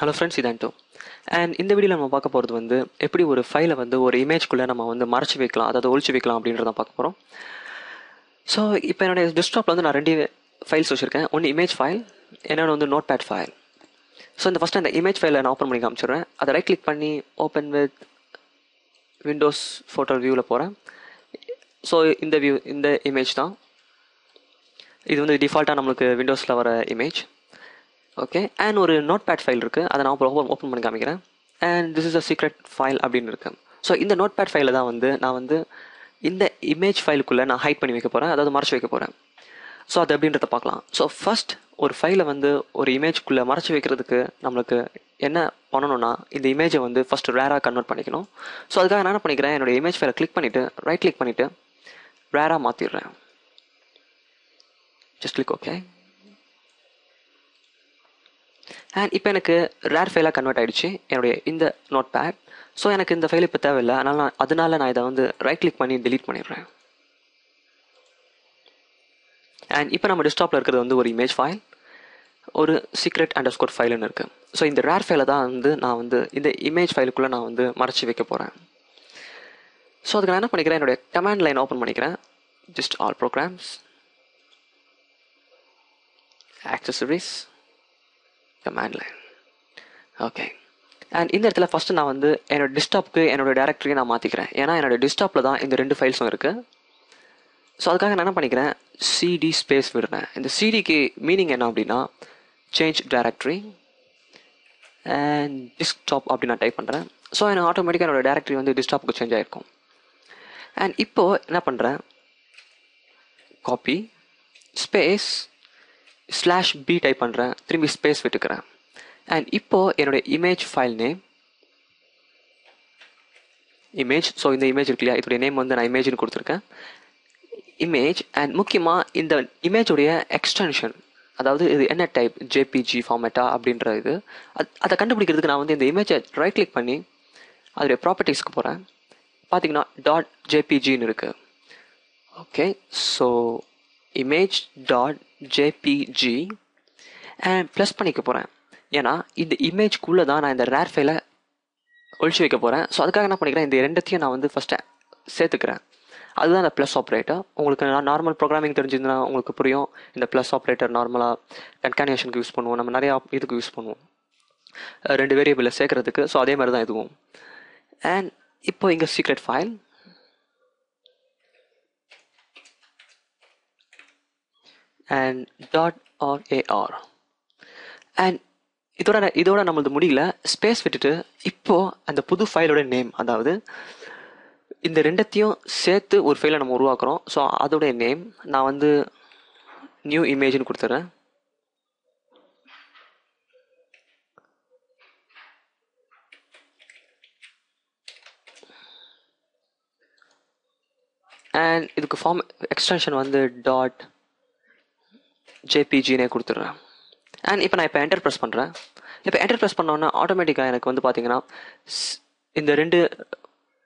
Hello friends, இது ஆண்டோ. And இந்த வீடியோவில் நம்ம பார்க்க போகிறது வந்து எப்படி ஒரு ஃபைலை வந்து ஒரு இமேஜ்குள்ளே நம்ம வந்து மறைச்சி வைக்கலாம், அதாவது ஒழிச்சு வைக்கலாம் அப்படின்றத பார்க்க போகிறோம். ஸோ இப்போ என்னுடைய டெஸ்க்டாப்பில் வந்து நான் 2 ஃபைல்ஸ் வச்சுருக்கேன். ஒன்று இமேஜ் ஃபைல், என்னோட வந்து நோட் பேட் ஃபைல். ஸோ இந்த ஃபஸ்ட்டு அந்த இமேஜ் ஃபைலை நான் ஓப்பன் பண்ணி காமிச்சிடுறேன். அதை ரைட் கிளிக் பண்ணி ஓப்பன் வித் விண்டோஸ் ஃபோட்டோ வியூவில் போகிறேன். ஸோ இந்த இமேஜ் தான். இது வந்து டிஃபால்ட்டாக நம்மளுக்கு விண்டோஸில் வர இமேஜ். ஓகே, அண்ட் ஒரு நோட் பேட் ஃபைல் இருக்குது, அதை நான் ஓப்பன் பண்ணி காமிக்கிறேன். And this is a secret file அப்படின்னு இருக்கு. ஸோ இந்த நோட் பேட் ஃபைலை தான் வந்து நான் வந்து இந்த இமேஜ் ஃபைலுக்குள்ளே நான் ஹைட் பண்ணி வைக்க போகிறேன், அதாவது மறைச்சி வைக்க போகிறேன். ஸோ அது எப்படின்றத பார்க்கலாம். ஸோ ஃபர்ஸ்ட் ஒரு ஃபைலை வந்து ஒரு இமேஜ்குள்ளே மறைச்சி வைக்கிறதுக்கு நம்மளுக்கு என்ன பண்ணணும்னா, இந்த இமேஜை வந்து ஃபர்ஸ்ட் ரேராக கன்வெர்ட் பண்ணிக்கணும். ஸோ அதுக்காக நான் என்ன பண்ணிக்கிறேன், என்னோடய இமேஜ் ஃபைலை கிளிக் பண்ணிவிட்டு ரைட் கிளிக் பண்ணிவிட்டு ரேராக மாற்றிடுறேன். Just click okay. அண்ட் இப்போ எனக்கு ரேர் ஃபைலாக கன்வெர்ட் ஆகிடுச்சு என்னுடைய இந்த நோட் பேட். ஸோ எனக்கு இந்த ஃபைல் இப்போ தேவையில்லை, அதனால நான் இதை வந்து ரைட் கிளிக் பண்ணி டெலீட் பண்ணிடுறேன். அண்ட் இப்போ நம்ம டெஸ்க்டாப்பில் இருக்கிறது வந்து ஒரு இமேஜ் ஃபைல், ஒரு சீக்ரெட் அண்டர்ஸ்கோர் ஃபைல்னு இருக்குது. ஸோ இந்த ரேர் ஃபைலை தான் வந்து நான் வந்து இந்த இமேஜ் ஃபைலுக்குள்ளே நான் வந்து மறைச்சி வைக்க போகிறேன். ஸோ அதுக்கு நான் என்ன பண்ணிக்கிறேன், என்னுடைய கமாண்ட் லைன் ஓப்பன் பண்ணிக்கிறேன். Just all programs, accessories, command line. Okay, and இந்த இடத்துல ஃபஸ்ட்டு நான் வந்து என்னோட டெஸ்க்டாப்புக்கு என்னோடய டேரக்டரியை நான் மாற்றிக்கிறேன். ஏன்னா என்னோடய டெஸ்க்டாப்பில் தான் இந்த 2 ஃபைல்ஸும் இருக்குது. ஸோ அதுக்காக நான் என்ன பண்ணிக்கிறேன், சிடி ஸ்பேஸ் விடுறேன். இந்த சிடிக்கு மீனிங் என்ன அப்படின்னா சேஞ்ச் டேரக்டரி அண்ட் டெஸ்க்டாப் அப்படி நான் டைப் பண்ணுறேன். ஸோ எனக்கு ஆட்டோமேட்டிக்காக என்னோடய டேரக்டரி வந்து டெஸ்க்டாப்புக்கு சேஞ்ச் ஆகிருக்கும். அண்ட் இப்போது என்ன பண்ணுறேன், காப்பி ஸ்பேஸ் /b டைப் பண்ணுறேன், திரும்பி ஸ்பேஸ் விட்டுக்கிறேன். அண்ட் இப்போது என்னுடைய image file name image. So இந்த இமேஜ் இருக்கு இல்லையா, இதோடைய நேம் வந்து நான் இமேஜ்னு கொடுத்துருக்கேன், இமேஜ். அண்ட் முக்கியமாக இந்த இமேஜுடைய எக்ஸ்டென்ஷன், அதாவது இது என்ன டைப், ஜேபிஜி ஃபார்மேட்டா அப்படின்ற இது, அதை கண்டுபிடிக்கிறதுக்கு நான் வந்து இந்த இமேஜை ரைட் கிளிக் பண்ணி அதோடைய ப்ராப்பர்ட்டிஸ்க்கு போகிறேன். பார்த்தீங்கன்னா .jpgன்னு இருக்குது. Okay, so image .jpg and plus பண்ணிக்க போகிறேன். ஏன்னா இந்த இமேஜ்க்குள்ளே தான் நான் இந்த ரேர் ஃபைலை ஒழிச்சு வைக்க போகிறேன். ஸோ அதுக்காக என்ன பண்ணிக்கிறேன், இந்த 2த்தையும் நான் வந்து ஃபஸ்ட்டு சேர்த்துக்கிறேன். அதுதான் இந்த ப்ளஸ் ஆப்ரேட்டர். உங்களுக்கு நார்மல் ப்ரோக்ராமிங் தெரிஞ்சிருந்தா உங்களுக்கு புரியும். இந்த ப்ளஸ் ஆப்ரேட்டர் நார்மலாக கன்கானியேஷனுக்கு யூஸ் பண்ணுவோம், நம்ம நிறையா இதுக்கு யூஸ் பண்ணுவோம், 2 வேரியபிளை சேர்க்கறதுக்கு. ஸோ அதே மாதிரி தான் இதுவும். அண்ட் இப்போ இங்கே secret file and .rar. And இதோட நம்மளது முடியல, ஸ்பேஸ் விட்டுட்டு இப்போது அந்த புது ஃபைலோட நேம், அதாவது இந்த 2த்தையும் சேர்த்து ஒரு ஃபைலை நம்ம உருவாக்குறோம். ஸோ அதோடைய நேம் நான் வந்து நியூ இமேஜ்னு கொடுத்துட்றேன். அண்ட் இதுக்கு ஃபார்ம் எக்ஸ்டென்ஷன் வந்து .jpgனே கொடுத்துட்றேன். அண்ட் இப்போ நான் என்டர் ப்ரெஸ் பண்ணுறேன். இப்போ என்டர் ப்ரெஸ் பண்ணோன்னா ஆட்டோமேட்டிக்காக எனக்கு வந்து பார்த்தீங்கன்னா இந்த 2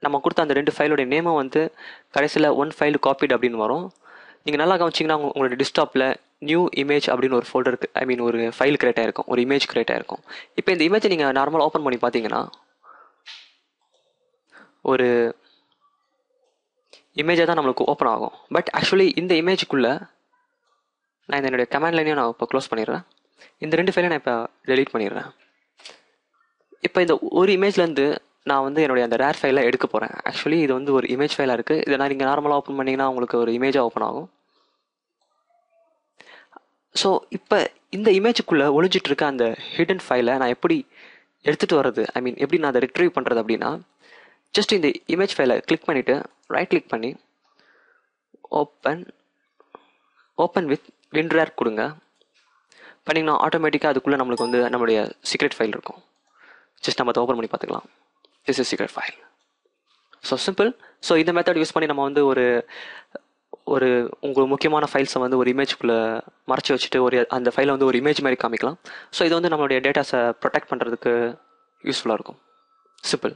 நம்ம கொடுத்த அந்த 2 ஃபைலோடைய நேமும் வந்து கடைசியில் 1 ஃபைல் காப்பிட் அப்படின்னு வரும். நீங்கள் நல்லா கவனிச்சிங்கன்னா உங்களோட டெஸ்க்டாப்பில் நியூ இமேஜ் அப்படின்னு ஒரு ஃபோல்டருக்கு, ஐ மீன் ஒரு ஃபைல் கிரியேட் ஆகிருக்கும், ஒரு இமேஜ் கிரியேட் ஆகிருக்கும். இப்போ இந்த இமேஜை நீங்கள் நார்மலாக ஓப்பன் பண்ணி பார்த்தீங்கன்னா ஒரு இமேஜாக தான் நம்மளுக்கு ஓப்பன் ஆகும். பட் ஆக்சுவலி இந்த இமேஜுக்குள்ளே நான் என்னுடைய கமாண்ட் லைனையும் நான் இப்போ க்ளோஸ் பண்ணிடுறேன். இந்த 2 ஃபைலையும் நான் இப்போ டெலீட் பண்ணிடுறேன். இப்போ இந்த ஒரு இமேஜ்லேருந்து நான் வந்து என்னுடைய அந்த ரேர் ஃபைலை எடுக்க போகிறேன். ஆக்சுவலி இது வந்து ஒரு இமேஜ் ஃபைலாக இருக்குது. இதை நான் நீங்கள் நார்மலாக ஓப்பன் பண்ணிங்கன்னா உங்களுக்கு ஒரு இமேஜாக ஓப்பன் ஆகும். ஸோ இப்போ இந்த இமேஜுக்குள்ளே ஒழிஞ்சிட்டு இருக்க அந்த ஹிடன் ஃபைலை நான் எப்படி எடுத்துகிட்டு வர்றது, ஐ மீன் எப்படி நான் அதை ரிட்ரீவ் பண்ணுறது அப்படின்னா, ஜஸ்ட் இந்த இமேஜ் ஃபைலை கிளிக் பண்ணிவிட்டு ரைட் கிளிக் பண்ணி ஓப்பன் வித் WinRAR கொடுங்க. பண்ணிங்கன்னா ஆட்டோமேட்டிக்காக அதுக்குள்ளே நம்மளுக்கு வந்து நம்மளுடைய சீக்ரெட் ஃபைல் இருக்கும். ஜஸ்ட் நம்ம அதை ஓப்பன் பண்ணி பார்த்துக்கலாம். This is secret file. So simple. So இந்த மெத்தட் யூஸ் பண்ணி நம்ம வந்து ஒரு உங்களுக்கு முக்கியமான ஃபைல்ஸை வந்து ஒரு இமேஜுக்குள்ளே மறைச்சி வச்சுட்டு அந்த ஃபைலை வந்து ஒரு இமேஜ் மாதிரி காமிக்கலாம். ஸோ இது வந்து நம்மளுடைய டேட்டாஸை ப்ரொடெக்ட் பண்ணுறதுக்கு யூஸ்ஃபுல்லாக இருக்கும். சிம்பிள்.